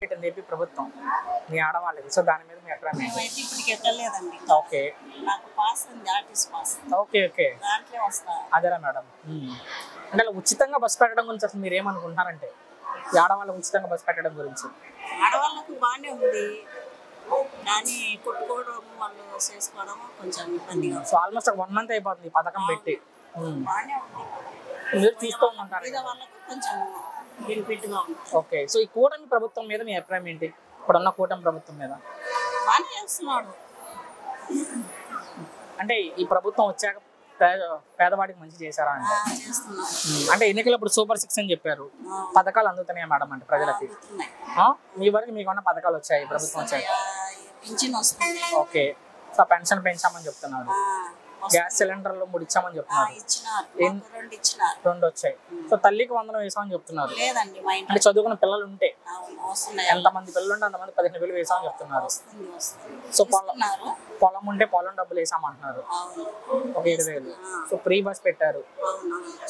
పెట్టింది ఏపీ ప్రభుత్వం మీ ఆడవాళ్ళకి. సో దాని మీద మీ అభిప్రాయం ఏంటి? మేమైతే ఇప్పటికి ఎక్కలేదండి. ఓకే నాకు పాస్ ఉంది, ఆర్టీసీ పాస్. ఓకే ఓకే దాంట్లో వస్తా. అదేలా మేడం. అంటే అలా ఉచితంగా బస్సు పెట్టడం గురించి అసలు మీరు ఏమనుకుంటున్నారంటే ఈ ఆడవాళ్ళకి ఉచితంగా బస్సు పెట్టడం గురించి? ఆడవాళ్ళకు బాగానే ఉంది, కానీ కొట్టుకోవడం వాళ్ళు చేసుకోవడం కొంచెం ఇబ్బందిగా ఉంది. సో ఆల్మోస్ట్ 1 month అయిపోతుంది ఈ పథకం పెట్టి. బాగానే ఉంది. మీరు చూస్తూ ఉంటారు. మీద వాళ్ళకు కొంచెం బెనిఫిట్గా ఉంది. ఓకే సో ఈ కూటమి ప్రభుత్వం మీద మీ అభిప్రాయం ఏంటి? ఇప్పుడున్న కూటమి ప్రభుత్వం మీద బాగానే చేస్తున్నాడు. అంటే ఈ ప్రభుత్వం వచ్చాక పేదవాడికి మంచి చేశారా అంటే? చేస్తున్నాడు. అంటే ఎన్నికలప్పుడు సూపర్ 6 అని చెప్పారు. పథకాలు అందుతున్నాయా మేడం అంటే ప్రజలకి? మీ వరకు మీకున్న పథకాలు వచ్చాయి ప్రభుత్వం వచ్చాయి? పింఛన్ వస్తుంది. ఓకే సో పెన్షన్ పెంచామని చెప్తున్నారు. గ్యాస్ సిలిండర్లు 3 ఇచ్చామని చెప్తున్నారు. ఇచ్చినారు, 2 ఇచ్చినారు. 2 వచ్చాయి. సో తల్లికి 100 వేసామని చెప్తున్నారు. లేదండి, మా ఇంట్లో అంటే చదువుకున్న పిల్లలు ఉంటే వస్తున్నాయి. ఎంతమంది పిల్లలు ఉంటే అంతమంది 15,000 వేసామని చెప్తున్నారు. వస్తుంది. సో పొలం ఉంటే పొలం డబ్బులు వేసామంటున్నారు. ఒక 7,000. సో ఫ్రీ బస్ పెట్టారు.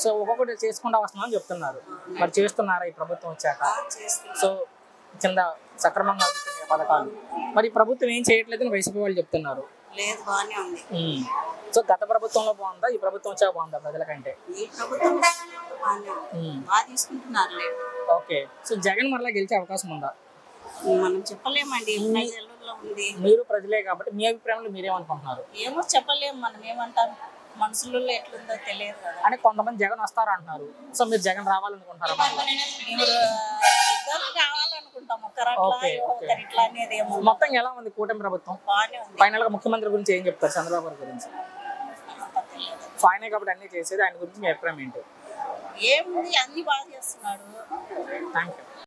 సో ఒక్కొక్కటి చేసుకుంటా వస్తున్నామని చెప్తున్నారు. మరి చేస్తున్నారా ఈ ప్రభుత్వం వచ్చాక? సో కింద సక్రమంగా అందుతున్నాయి పథకాలు. మరి ప్రభుత్వం ఏం చేయట్లేదని వైసీపీ వాళ్ళు చెప్తున్నారు. లేదు, బాగానే ఉంది. సో గత ప్రభుత్వంలో బాగుందా, ఈ ప్రభుత్వం వచ్చాక బాగుందా ప్రజలకంటే? ఈ ప్రభుత్వం బాగా తీసుకుంటున్నారు. ఓకే సో జగన్ మరలా గెలిచే అవకాశం ఉందా? మనం చెప్పలేమండి, ప్రజల్లో ఉంది. మీరు ప్రజలే కాబట్టి మీ అభిప్రాయంలో మీరేమనుకుంటున్నారు? ఏమో చెప్పలేము, మనం ఏమంటాం, మనసులో ఎట్లుందో తెలియదు కదా. అంటే కొంతమంది జగన్ వస్తారు అంటున్నారు. సో మీరు జగన్ రావాలనుకుంటారా? రావాలనుకుంటాం, ఒకరు ఇట్లా అనేది. మొత్తం ఎలా ఉంది కూటమి ప్రభుత్వం? బాగానే ఉంది. ఫైనల్ గా ముఖ్యమంత్రి గురించి ఏం చెప్తారు? చంద్రబాబు గారి గురించి ఫైనల్ కాబట్టి అన్ని చేసేది, ఆయన గురించి మీ అభిప్రాయం ఏంటి? ఏముంది, అన్ని బాగా చేస్తున్నాడు. Thank you.